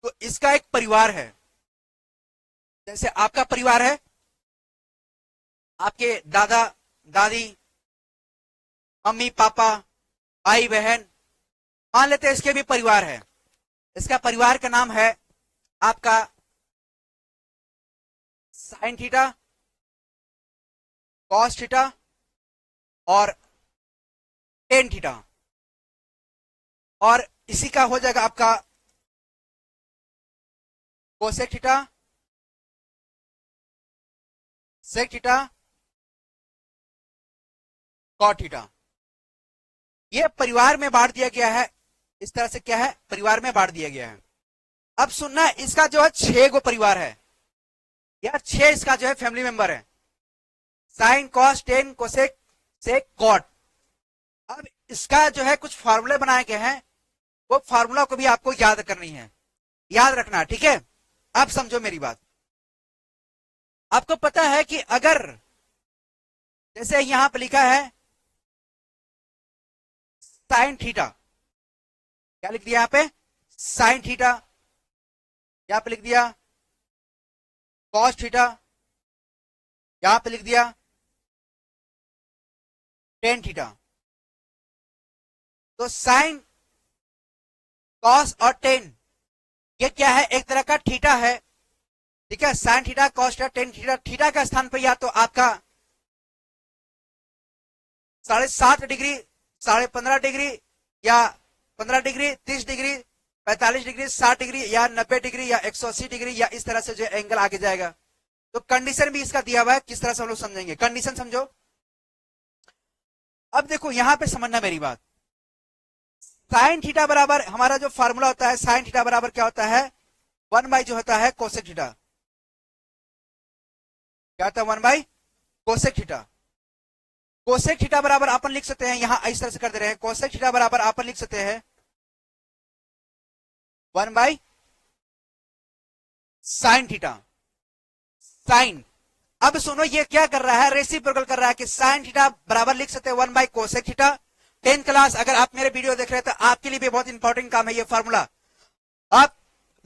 तो इसका एक परिवार है। जैसे आपका परिवार है, आपके दादा दादी, मम्मी पापा, भाई बहन, मान लेते हैं इसके भी परिवार है। इसका परिवार का नाम है आपका साइन थीटा, कॉस थीटा और टेन थीटा। और इसी का हो जाएगा आपका cosec theta, sec theta, cot theta. ये परिवार में बांट दिया गया है। इस तरह से क्या है, परिवार में बांट दिया गया है। अब सुनना, इसका जो है 6 गो परिवार है या 6 इसका जो है फैमिली मेंबर है। Sign, cos, tan, cosec, sec, cot. अब इसका जो है कुछ फार्मूले बनाए गए हैं, वो फार्मूला को भी आपको याद करनी है, याद रखना, ठीक है। अब समझो मेरी बात। आपको पता है कि अगर जैसे यहां पर लिखा है साइन थीटा, क्या लिख दिया यहां पे, साइन थीटा, यहां पे लिख दिया कॉस थीटा, यहां पे लिख दिया टेन थीटा। तो साइन, कॉस और टेन ये क्या है, एक तरह का थीटा है, ठीक है। Sign theta, cos theta, tan theta. Theta का स्थान पर या तो आपका 7.5 डिग्री, 15.5 डिग्री या 15 डिग्री, 30 डिग्री, 45 डिग्री, 60 डिग्री या 90 डिग्री या 180 डिग्री या इस तरह से जो एंगल आगे जाएगा। तो कंडीशन भी इसका दिया हुआ है, किस तरह से हम लोग समझेंगे, कंडीशन समझो। अब देखो यहां पे समझना मेरी बात। साइन थीटा बराबर हमारा जो फार्मूला होता है, साइन थीटा बराबर क्या होता है, 1 बाई जो होता है कोसेक थीटा। क्या होता है, 1 by cosec theta. Cosec theta बराबर अपन लिख सकते हैं, यहां इस तरह से कर दे रहे हैं, कोसेक थीटा बराबर अपन लिख सकते हैं 1 बाई साइन थीटा। साइन, अब सुनो ये क्या कर रहा है, रेसिप्रोकल कर रहा है कि साइन थीटा बराबर लिख सकते हैं 1 by cosec theta. 10th class अगर आप मेरे वीडियो देख रहे हैं तो आपके लिए भी बहुत इंपॉर्टेंट काम है ये फार्मूला। आप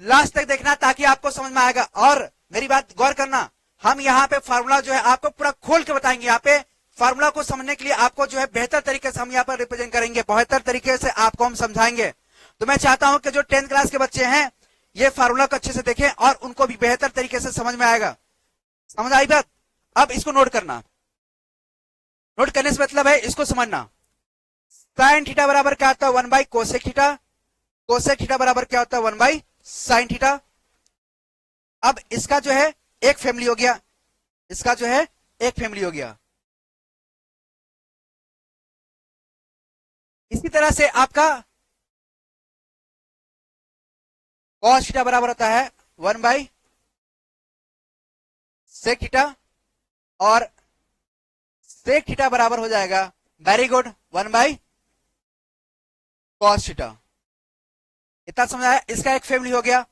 लास्ट तक देखना ताकि आपको समझ में आएगा। और मेरी बात गौर करना, हम यहाँ पे फार्मूला जो है आपको पूरा खोल के बताएंगे। यहाँ पे फार्मूला को समझने के लिए आपको जो है बेहतर तरीके से हम यहाँ पर रिप्रेजेंट करेंगे, बेहतर तरीके से आपको हम समझाएंगे। तो मैं चाहता हूं कि जो 10th क्लास के बच्चे हैं ये फार्मूला को अच्छे से देखें और उनको भी बेहतर तरीके से समझ में आएगा। समझ आई बात? अब इसको नोट करना, नोट करने से मतलब है इसको समझना। साइन थीटा बराबर क्या होता है, 1 by cosec theta. Cosec theta बराबर क्या होता है, 1 बाई साइन थीटा। अब इसका जो है एक फैमिली हो गया, इसका जो है एक फैमिली हो गया। इसी तरह से आपका कॉस थीटा बराबर होता है 1 बाई सेक थीटा और सेक थीटा बराबर हो जाएगा, very good, 1 by cos theta. इतना समझ आया? इसका एक फैमिली हो गया।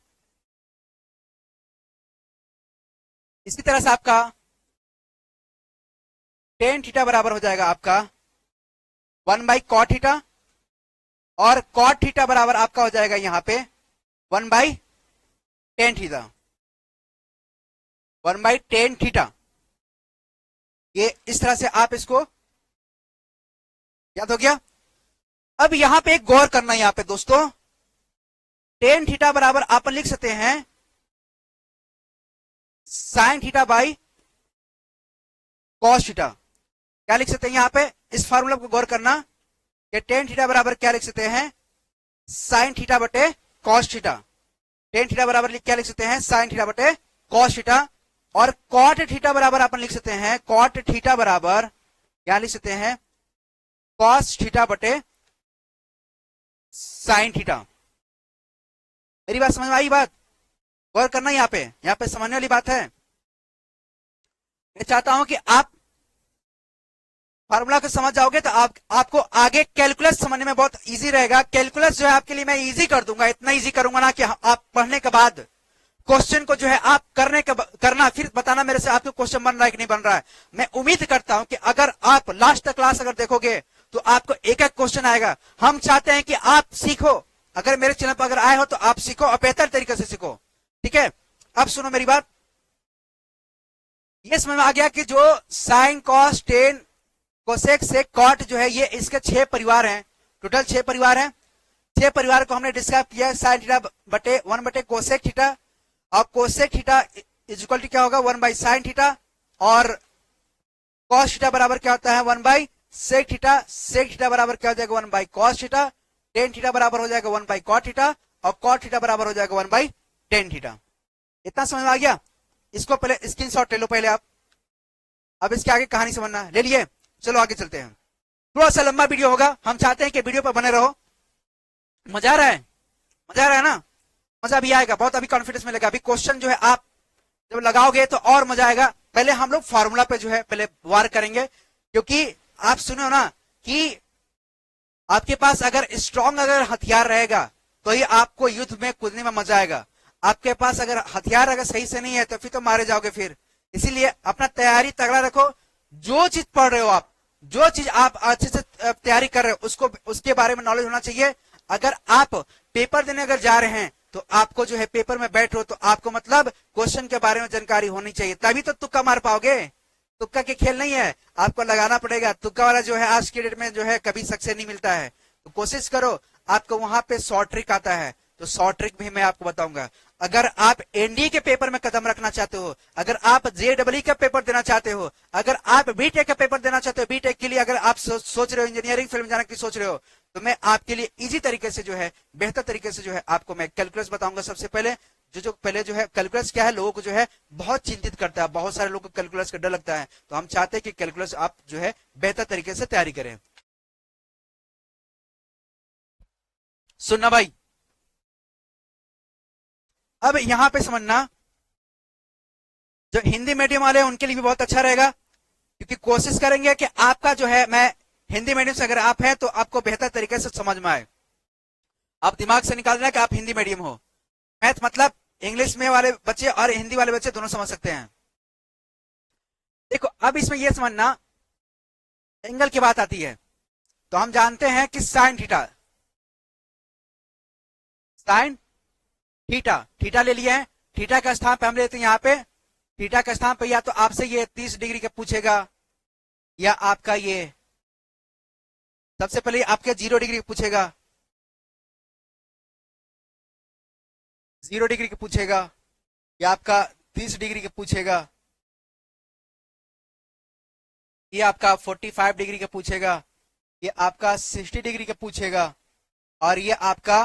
इसी तरह से आपका टेन थीटा बराबर हो जाएगा आपका 1 बाई कॉट थीटा और कॉट थीटा बराबर आपका हो जाएगा यहां पे 1 by tan theta, 1 by tan theta. ये इस तरह से आप इसको याद हो गया। अब यहां पे एक गौर करना, यहां पे दोस्तों टेन थीटा बराबर आप लिख सकते हैं sine theta by cos theta. क्या लिख सकते हैं यहां पे, इस फार्मूला को गौर करना कि टेन थीटा बराबर क्या लिख सकते हैं, साइन थीटा बटे कॉस थीटा। टेन थीटा बराबर क्या लिख सकते हैं, साइन थीटा बटे कॉस थीटा। और कॉट थीटा बराबर अपन लिख सकते हैं, कॉट थीटा बराबर क्या लिख सकते हैं, कॉस थीटा बटे साइन थीटा। मेरी बात समझ में आई? बात गौर करना, यहां पे समझने वाली बात है। मैं चाहता हूं कि आप फार्मूला को समझ जाओगे तो आपको आगे कैलकुलस समझने में बहुत इजी रहेगा। कैलकुलस जो है आपके लिए मैं इजी कर दूंगा, इतना इजी करूंगा ना कि आप पढ़ने के बाद क्वेश्चन को जो है आप करना फिर बताना मेरे से आपको क्वेश्चन बन रहा है कि नहीं बन रहा है। मैं उम्मीद करता हूं कि अगर आप लास्ट तक क्लास अगर देखोगे तो आपको एक एक क्वेश्चन आएगा। हम चाहते हैं कि आप सीखो, अगर मेरे चैनल पर अगर आए हो तो आप सीखो और बेहतर तरीके से सीखो, ठीक है। अब सुनो मेरी बात, ये समझ में आ गया कि जो sine cos tan cosec sec cot जो है ये इसके 6 परिवार हैं, टोटल 6 परिवार हैं। 6 परिवार को हमने डिस्क्राइब किया है, साइन थीटा बटे 1 बटे कोसेक थीटा, और cosec theta is equal to क्या होगा 1 बाई साइन थीटा, और कॉस थीटा बराबर क्या होता है 1 by sec theta, sec theta बराबर क्या हो जाएगा 1 by cos theta, tan theta बराबर हो जाएगा 1 बाई कॉट थीटा, और कॉट थीटा बराबर हो जाएगा 1 बाई टेन थीटा। इतना समझ में आ गया? इसको पहले स्क्रीनशॉट ले लो पहले आप, अब इसके आगे कहानी समझना, ले लिए? चलो आगे चलते हैं। थोड़ा सा लंबा वीडियो होगा, हम चाहते हैं कि वीडियो पर बने रहो। मजा आ रहा है? मजा आ रहा है ना? मजा भी आएगा, बहुत अभी कॉन्फिडेंस मिलेगा। अभी क्वेश्चन जो है आप जब लगाओगे तो और मजा आएगा। पहले हम लोग फॉर्मूला पे जो है पहले वार करेंगे, क्योंकि आप सुनो ना कि आपके पास अगर स्ट्रांग अगर हथियार रहेगा तो ही आपको युद्ध में कूदने में मजा आएगा। आपके पास अगर हथियार अगर सही से नहीं है तो फिर तो मारे जाओगे फिर। इसीलिए अपना तैयारी तगड़ा रखो। जो चीज पढ़ रहे हो आप, जो चीज आप अच्छे से तैयारी कर रहे हो उसको उसके बारे में नॉलेज होना चाहिए। अगर आप पेपर देने अगर जा रहे हैं तो आपको जो है पेपर में बैठो तो आपको मतलब क्वेश्चन के बारे में जानकारी होनी चाहिए, तभी तो तुक्का मार पाओगे। तुक्का के खेल नहीं है, आपको लगाना पड़ेगा। तुक्का वाला जो है आज के डेट में जो है कभी सक्सेस नहीं मिलता है। तो कोशिश करो, आपको वहां पे शॉर्ट ट्रिक आता है तो शॉर्ट ट्रिक भी मैं आपको बताऊंगा। अगर आप एनडीए के पेपर में कदम रखना चाहते हो, अगर आप जेडब्ल्यू का पेपर देना चाहते हो, अगर आप बीटेक का पेपर देना चाहते हो, बीटेक के लिए अगर आप सोच रहे हो इंजीनियरिंग फील्ड में जाने की सोच रहे हो, तो मैं आपके लिए इजी तरीके से जो है बेहतर तरीके से जो है आपको मैं कैलकुलस बताऊंगा। सबसे पहले जो पहले जो है कैलकुलस क्या है, लोगों को जो है बहुत चिंतित करता है, बहुत सारे लोगों को कैलकुलस का डर लगता है। तो हम चाहते हैं कि कैलकुलस आप जो है बेहतर तरीके से तैयारी करें। सुनना भाई, अब यहां पे समझना, जो हिंदी मीडियम वाले हैं उनके लिए भी बहुत अच्छा रहेगा, क्योंकि कोशिश करेंगे कि आपका जो है मैं हिंदी मीडियम से अगर आप हैं तो आपको बेहतर तरीके से समझ में आए। आप दिमाग से निकाल देना कि आप हिंदी मीडियम हो। मैथ मतलब इंग्लिश में वाले बच्चे और हिंदी वाले बच्चे दोनों समझ सकते हैं। देखो अब इसमें यह समझना, एंगल की बात आती है तो हम जानते हैं कि sine theta, sine theta, theta ले लिया है, थीटा का स्थान पे हम लेते हैं यहाँ पे, थीटा का स्थान पे या तो आपसे ये 30 डिग्री का पूछेगा या आपका ये सबसे पहले आपके 0 डिग्री पूछेगा, 0 डिग्री का पूछेगा, या आपका 30 डिग्री का पूछेगा, ये आपका 45 डिग्री का पूछेगा, ये आपका 60 डिग्री का पूछेगा, और ये आपका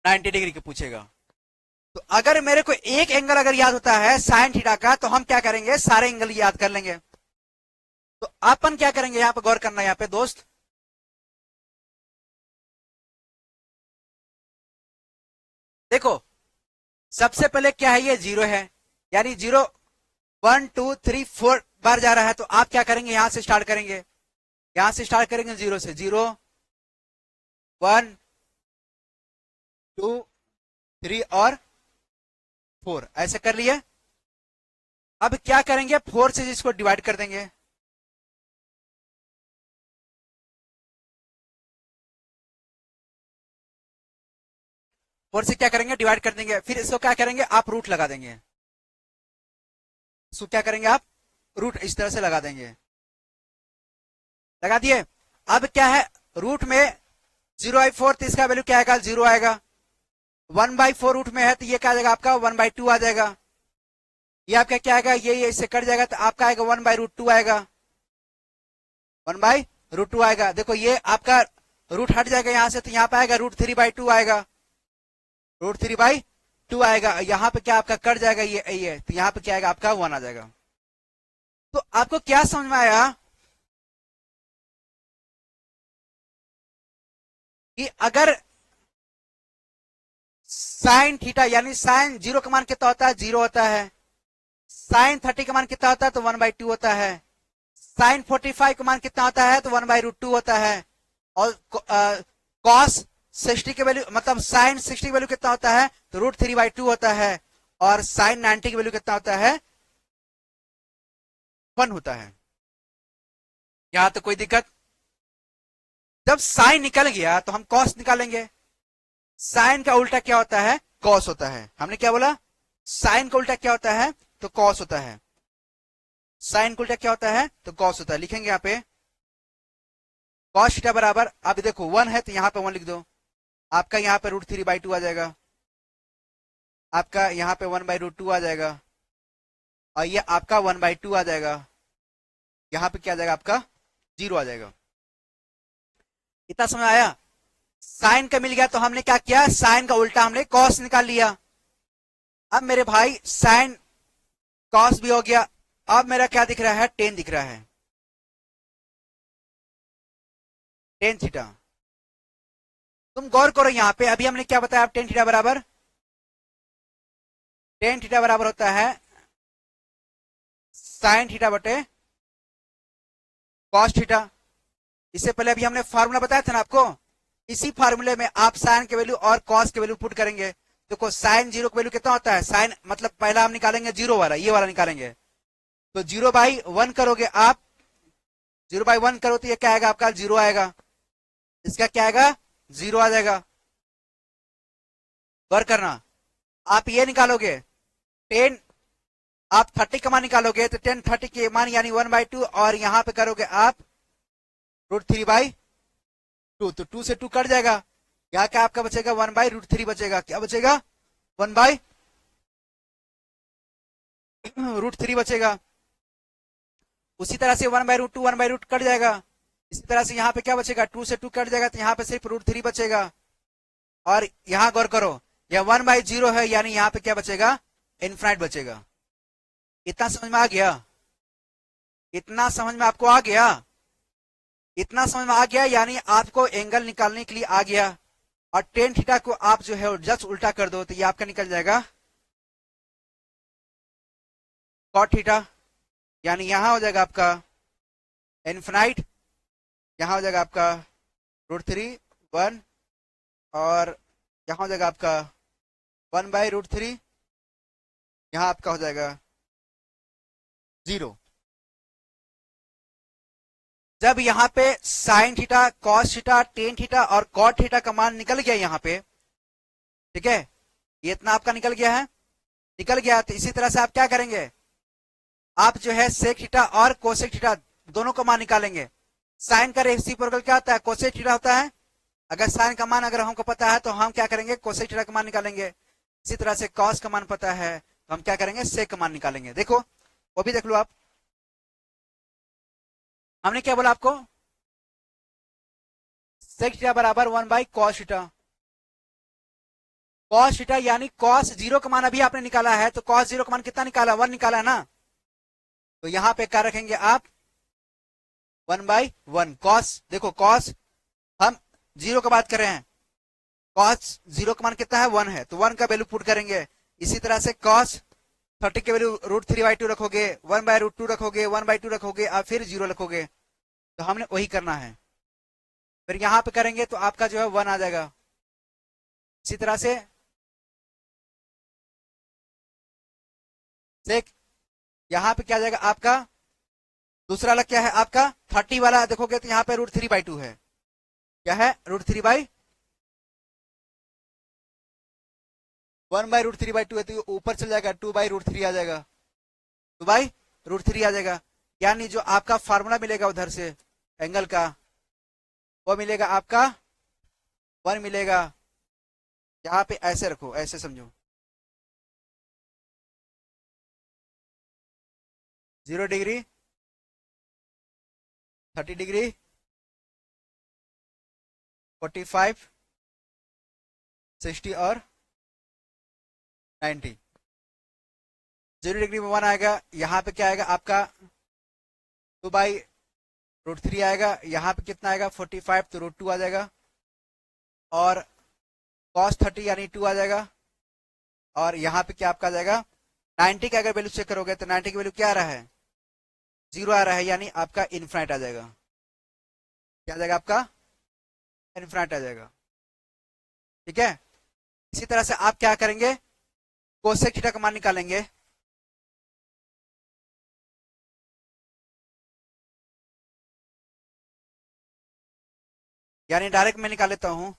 90 डिग्री का पूछेगा। तो अगर मेरे को एक एंगल अगर याद होता है साइन थीटा का तो हम क्या करेंगे, सारे एंगल याद कर लेंगे। तो अपन क्या करेंगे, यहां पर गौर करना, यहां पे दोस्त देखो, सबसे पहले क्या है, ये 0 है, यानी 0 1 2 3 4 बार जा रहा है। तो आप क्या करेंगे, यहां से स्टार्ट करेंगे, यहां से स्टार्ट करेंगे 0 से, 0 1 2 3 और 4, ऐसे कर लिए। अब क्या करेंगे, 4 से इसको डिवाइड कर देंगे, फोर से क्या करेंगे, डिवाइड कर देंगे। फिर इसको क्या करेंगे, आप रूट लगा देंगे। इसको क्या करेंगे, आप रूट इस तरह से लगा देंगे, लगा दिए। अब क्या है, रूट में 0/4 तो इसका वैल्यू क्या आएगा, 0 आएगा। 1/4 रूट में है तो ये क्या आ जाएगा, आपका 1/2 आ जाएगा। ये आपका क्या आएगा, ये इससे कट जाएगा तो आपका आएगा 1/√2 आएगा, 1/√2 आएगा। देखो ये आपका रूट हट जाएगा यहां से, तो यहाँ पे आएगा √3/2 आएगा, √3/2 आएगा। यहाँ पे क्या आपका कट जाएगा, ये तो यहाँ पे क्या आएगा, आपका 1 आ जाएगा। तो आपको क्या समझ में आया कि अगर साइन थीटा यानी साइन 0 का मान कितना होता है, 0 होता है। साइन 30 का मान कितना होता है, तो 1/2 होता है। साइन 45 का मान कितना होता है, तो 1/√2 होता है। और कॉस 60 के वैल्यू मतलब साइन 60 की वैल्यू कितना होता है, तो √3/2 होता है। और साइन 90 की वैल्यू कितना होता है, 1 होता है। यहां तो कोई दिक्कत? जब साइन निकल गया तो हम कॉस निकालेंगे। साइन का उल्टा क्या होता है? कॉस होता है। हमने क्या बोला? साइन का उल्टा क्या होता है? तो कॉस होता है। साइन का उल्टा क्या होता है? तो कॉस होता है। लिखेंगे यहाँ पे कॉस थीटा बराबर, अब देखो 1 है तो यहाँ पे 1 लिख दो, आपका यहाँ पे √3/2 आ जाएगा, आपका यहाँ पे 1/√2 आ जाएगा, और ये आपका 1/2 आ जाएगा। यहाँ पे क्या आ जाएगा? आपका 0 आ जाएगा। इतना समझ आया? साइन का मिल गया तो हमने क्या किया? साइन का उल्टा हमने कॉस निकाल लिया। अब मेरे भाई साइन कॉस भी हो गया। अब मेरा क्या दिख रहा है? टेन दिख रहा है, टेन थीटा। तुम गौर करो यहाँ पे, अभी हमने क्या बताया? टेन थीटा बराबर, टेन थीटा बराबर होता है साइन थीटा बटे कॉस थीटा। इससे पहले अभी हमने फार्मूला बताया था ना आपको, इसी फार्मूले में आप साइन के वैल्यू और कॉस के वैल्यू पुट करेंगे। देखो साइन 0 का वैल्यू कितना होता है? साइन मतलब पहला हम निकालेंगे 0 वाला, ये वाला निकालेंगे, तो 0/1 करोगे आप, 0/1 करो तो ये क्या आएगा? आपका 0 आएगा। इसका क्या आएगा? 0 आ जाएगा। गौर करना, आप ये निकालोगे 10, आप 30 का मान निकालोगे तो 10 30 के मान यानी 1/2, और यहां पे करोगे आप √3/2, तो 2 से 2 कट जाएगा। यहाँ क्या आपका बचेगा? 1/√3 बचेगा। क्या बचेगा? 1/√3 बचेगा। उसी तरह से 1/√2 1/√2 कट जाएगा। इसी तरह से यहाँ पे क्या बचेगा? 2 से 2 कट जाएगा तो यहाँ पे सिर्फ √3 बचेगा। और यहाँ गौर करो, यह 1/0 है, यानी यहाँ पे क्या बचेगा? इनफाइनाइट बचेगा। इतना समझ में आ गया? इतना समझ में आपको आ गया? इतना समझ में आ गया, यानी आपको एंगल निकालने के लिए आ गया। और टेन थीटा को आप जो है जस्ट उल्टा कर दो तो ये आपका निकल जाएगा कॉट थीटा, यानी यहां हो जाएगा आपका इनफिनाइट, यहां हो जाएगा आपका √3 1, और यहां हो जाएगा आपका 1/√3, यहां आपका हो जाएगा 0। जब यहाँ पे sign theta, cos theta, tan theta और कॉट थीटा का मान निकल गया यहाँ पे, ठीक है, ये इतना आपका निकल गया है, निकल गया, तो इसी तरह से आप क्या करेंगे? आप जो है सेक थीटा और कोसेक थीटा दोनों का मान निकालेंगे। साइन का रेसिप्रोकल क्या होता है? कोसेक थीटा होता है। अगर साइन का मान अगर हमको पता है तो हम क्या करेंगे? कोसेक थीटा का मान निकालेंगे। इसी तरह से कॉस का मान पता है तो हम क्या करेंगे? सेक का मान निकालेंगे। देखो वो भी देख लो आप, हमने क्या बोला आपको? सेक थीटा बराबर 1/cos थीटा। कॉस थीटा यानी कॉस 0 का मान अभी आपने निकाला है, तो कॉस 0 का मान कितना निकाला? 1 निकाला है ना, तो यहां पे क्या रखेंगे आप? 1/1 कॉस। देखो कॉस हम 0 का बात कर रहे हैं, कॉस 0 का मान कितना है? 1 है, तो 1 का वैल्यू पुट करेंगे। इसी तरह से कॉस 30 के वैल्यू √3/2 रखोगे, 1/√2 रखोगे, 1/2 रखोगे, आप फिर 0 रखोगे, तो हमने वही करना है। फिर यहां पे करेंगे तो आपका जो है 1 आ जाएगा। इसी तरह से सेक, यहां पे क्या आ जाएगा आपका? दूसरा अलग क्या है आपका? 30 वाला देखोगे तो यहाँ पे √3/2 है। क्या है? √3/, 1/√3/2 है, तो ऊपर चल जाएगा, 2/√3 आ जाएगा, 2/√3 आ जाएगा। यानी जो आपका फार्मूला मिलेगा उधर से एंगल का, वो मिलेगा आपका 1 मिलेगा। यहाँ पे ऐसे रखो, ऐसे समझो, 0 डिग्री, 30 डिग्री, 45, 60 और 90। 0 डिग्री में 1 आएगा, यहाँ पे क्या आएगा आपका? 2/√3 आएगा, यहाँ पे कितना आएगा? 45, तो √2 आ जाएगा, और cos 30 यानी 2 आ जाएगा, और यहाँ पे क्या आपका आ जाएगा? 90 का अगर वैल्यू चेक करोगे तो 90 की वैल्यू क्या आ रहा है? 0 आ रहा है, यानी आपका इनफाइनाइट आ जाएगा। क्या आ जाएगा आपका? इनफाइनाइट आ जाएगा। ठीक है, इसी तरह से आप क्या करेंगे? कोसेक थीटा का मान निकालेंगे। यानी डायरेक्ट मैं निकाल लेता हूं।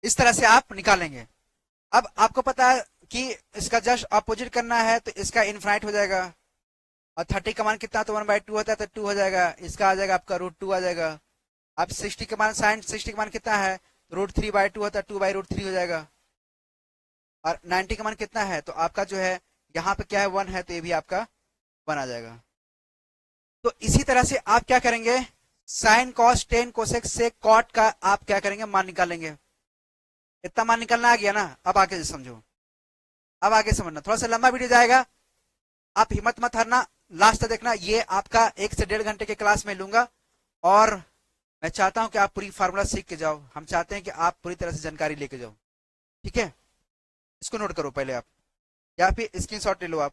इस तरह से आप निकालेंगे। अब आपको पता है कि इसका जस्ट अपोजिट करना है, तो इसका इनफाइनाइट हो जाएगा। और 30 का मान कितना, तो 1/2 होता है, तो 2 हो जाएगा। इसका आ जाएगा आपका √2 आ जाएगा। अब 60 का मान, साइन 60 का मान कितना है, √3/2 होता है, 2/√3 हो जाएगा। और 90 का मान कितना है, तो आपका जो है यहाँ पे क्या है, 1 है, तो ये भी आपका 1 आ जाएगा। तो इसी तरह से आप क्या करेंगे, साइन कॉस टेन कोसेक से कॉट का आप क्या करेंगे, मान निकालेंगे। इतना मान निकलना आ गया ना। अब आगे समझो, अब आगे समझना, थोड़ा सा लंबा वीडियो जाएगा, आप हिम्मत मत हारना, लास्ट तक देखना। ये आपका 1 से 1.5 घंटे के क्लास में लूंगा, और मैं चाहता हूं कि आप पूरी फार्मूला सीख के जाओ। हम चाहते हैं कि आप पूरी तरह से जानकारी लेके जाओ, ठीक है। इसको नोट करो पहले आप, या फिर स्क्रीनशॉट ले लो आप।